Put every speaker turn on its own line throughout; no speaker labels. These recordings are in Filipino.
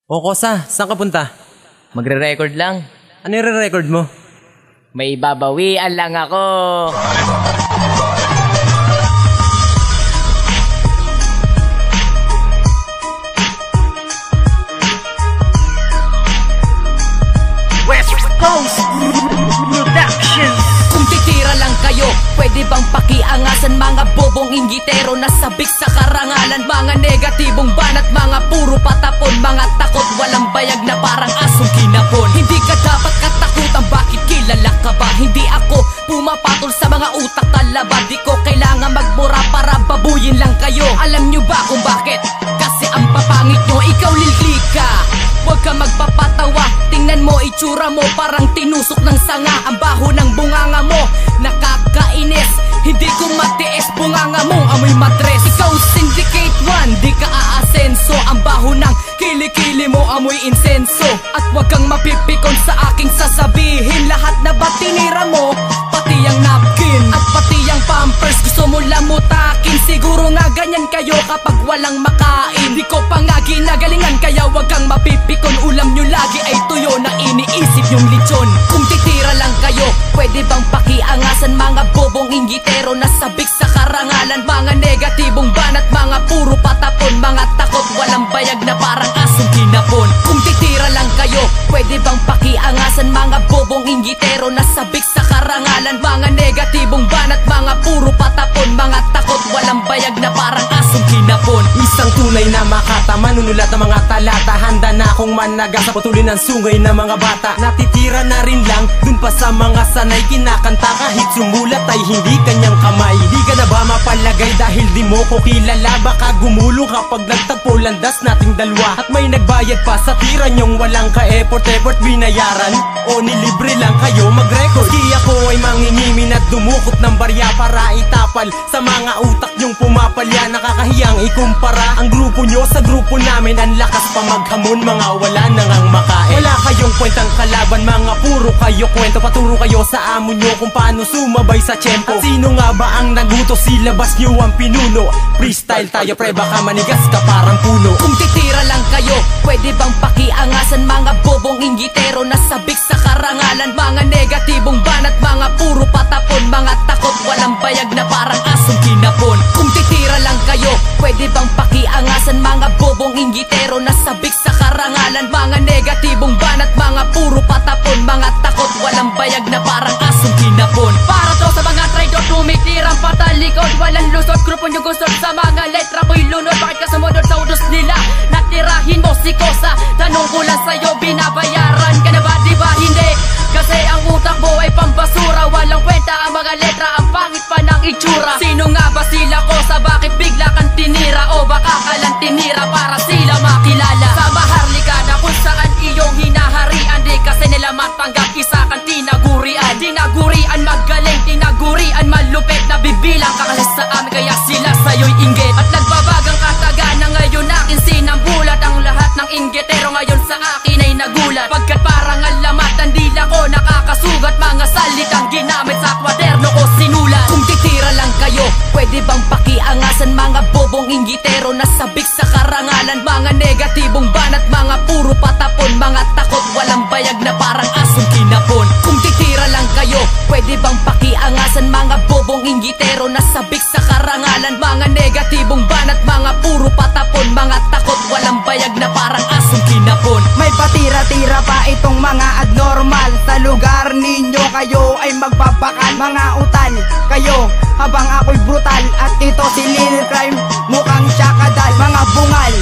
O Kosa, saan ka punta?
Magre-record lang.
Ano yung re-record mo?
May babawian lang ako.
West Coast Productions.
Kung titira lang kayo, pwede bang pakiangasan? Mga bobong inggitero na sabik sa karangalan. Mga negatibong banat, mga puro patapon. Mga takot, walang bayag na parang asong kinapon. Hindi ka dapat katakutan, bakit kilala ka ba? Hindi ako pumapatol sa mga utak talaba. Di ko kailangan magmura para babuyin lang kayo. Alam nyo ba kung bakit? Kasi ang papangit nyo, ikaw lilika. Huwag ka magpapatawa, tingnan mo itsura mo, parang tinusok ng sanga. Ang baho ng bunganga mo, nakakainis. Hindi ko matiis, bunganga mo amoy matres. Ikaw Syndicate 1, di ka aasenso. Ang baho ng kilikili mo, amoy insenso. At huwag kang mapipikon sa aking sasabihin. Lahat na ba tinira mo? Pati ang napkin at pati ang pampers, gusto mo lamutakin. Siguro nga ganyan kayo kapag walang makain. Di ko pa nga ginagalingan, kaya huwag kang mapipikon. Ulam nyo lagi ay tuyo na iniisip yung lechon. Kung titira lang kayo, pwede bang pakiangasan? Mga bobong inggitero na sabik sa karangalan. Mga negatibong banat, mga puro patapon. Mga takot, walang bayag na parang asong kinapon. Kung titira lang kayo, pwede bang pakiangasan? Mga bobong inggitero na sabik sa karangalan. Mga negatibong banat, mga puro patapon. Mga takot, walang bayag na parang asong kinapon.
Isang tunay na makata, manunulat ng mga talata. Handa na akong managa sa patuloy ng sungay ng mga bata. Natitira na rin lang dun pa sa mga sanay. Kinakanta kahit sumulat ay hindi kanyang kamay. Di ka na ba mapalagay dahil di mo ko kilala? Baka gumulong kapag nagtagpo landas nating dalawa. At may nagbayad pa sa tira nyong walang ka-effort binayaran. O nilibre lang kayo mag-record. Di ako ay mangingimin at dumukot ng barya para itapal sa mga utak nyong pumapalya. Nakakahiyang ikumpara ang grupo nyo sa grupo namin. Ang lakas pa maghamon, mga wala nang ang makain. Wala kayong kwentang kalaban, mga puro kayo kwento. Paturo kayo sa amo nyo kung paano sumabay sa tiyempo. At sino nga ba ang nagutos? Silabas nyo ang pinuno. Freestyle tayo pre, baka manigas ka parang puno.
Kung titira lang kayo, pwede bang pakiangasan? Mga bobong inggitero na sabik sa karangalan. Mga negatibong banat, mga puro patapon. Mga takot, walang bayag na parang asong kinapon. Kung titira lang kayo, pwede bang pakiangasan? Mga bobong inggitero na sabik sa karangalan. Mga negatibong banat, mga puro patapon. Mga takot, walang bayag na parang asong kinapon. Para to sa mga traidor, tumitirang patalikod. Walang lusot, grupo nyo gusot sa mga letra ko'y lunod. Bakit ka sumunod sa utos nila? Natirahin mo si Kosa. Tanong ko lang sa'yo, binabayaran ka na ba? Diba hindi? Kasi ang utak mo ay pambasura. Walang kwenta ang mga letra, ang pangit pa ng itsura. Sino nga ba sila Kosa? Bakit bigla kang tinira? O baka ka lang tinira para sila makilala? Sa maharlika na kung saan iyong hinaharian. Di kasi nila matanggap, isa kang tinagurian. Tinagurian magaling, tinagurian malupit. Nabibilang ka kasi sa amin, kaya sila sa'yo'y inggit. At nagbabagang kataga na ngayon akin sinambulat. Ang lahat ng inggitero ngayon sa akin ay nagulat. Pagkat parang alamat, ang dila ko nakakasugat. Mga salitang ginamit sa kwaderno ko sinulat. Kung titira lang kayo, pwede bang pakiangasan? Mga bobong inggitero na sabik sa karangalan. Mga negatibong banat, mga puro patapon. Mga takot, walang bayag na parang asong kinapon. Kung titira lang kayo, pwede bang pakiangasan? Mga bobong inggitero na sabik sa karangalan. Mga negatibong banat, mga puro patapon. Mga takot, walang bayag na parang asong kinapon.
May patira-tira pa itong mga abnormal. Sa lugar ninyo kayo ay magpapakal. Mga utal kayo habang ako'y brutal. At ito si Lil Crime, mukhang syakadal. Mga bungal,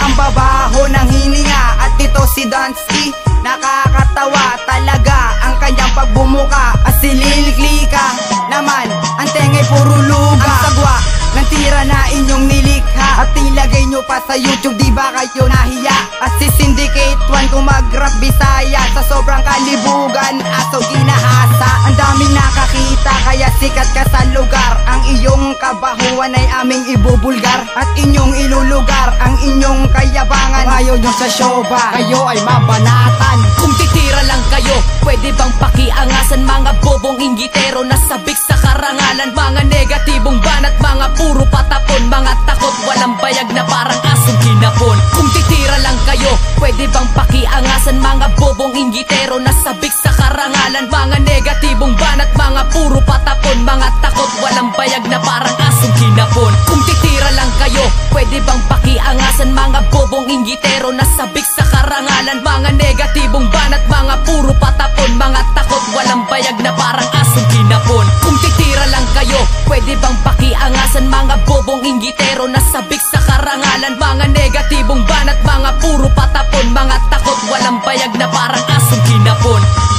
ang babaho ng hininga. At ito si Dansky, nakakatawa talaga ang kanyang pagbumuka. At si Lil Klika naman, ang tengay puro luga. Ang sagwa ng tira na inyong nilikha. At ilagay nyo pa sa YouTube, di ba kayo nahiya? At si Syndicate 1 kung mag-rap Bisaya. Sa sobrang kalibugan, aso ginahasa. Ang daming nakakita, kaya sikat ka sa lugar. Ang iyong kabahuan ay aming ibubulgar. At inyong ilulugar ang inyong kayabangan. Ayaw nyo sa showba, kayo ay mabanatan.
Kung titira lang kayo, pwede bang pakiangasan? Mga bobong inggitero na sabik sa karangalan. Mga negatibong banat, mga puro patapon. Mga takot, walang bayag na parang asong kinapon. Kung titira lang kayo, pwede pwede bang pakiangasan? Mga bobong inggitero na sabik sa karangalan, mga negatibong banat, mga puro patapon, mga takot walang bayag na parang asong kinapon. Kung titira lang kayo, pwede bang pakiangasan? Mga bobong inggitero na sabik sa karangalan, mga negatibong banat, mga puro patapon, mga takot walang bayag na parang asong kinapon. Kung titira lang kayo, pwede bang pakiangasan? Mga bobong inggitero na sabik sa karangalan, mga negatibong banat, mga puro patapon, mga takot walang bayag na parang asong kinapon.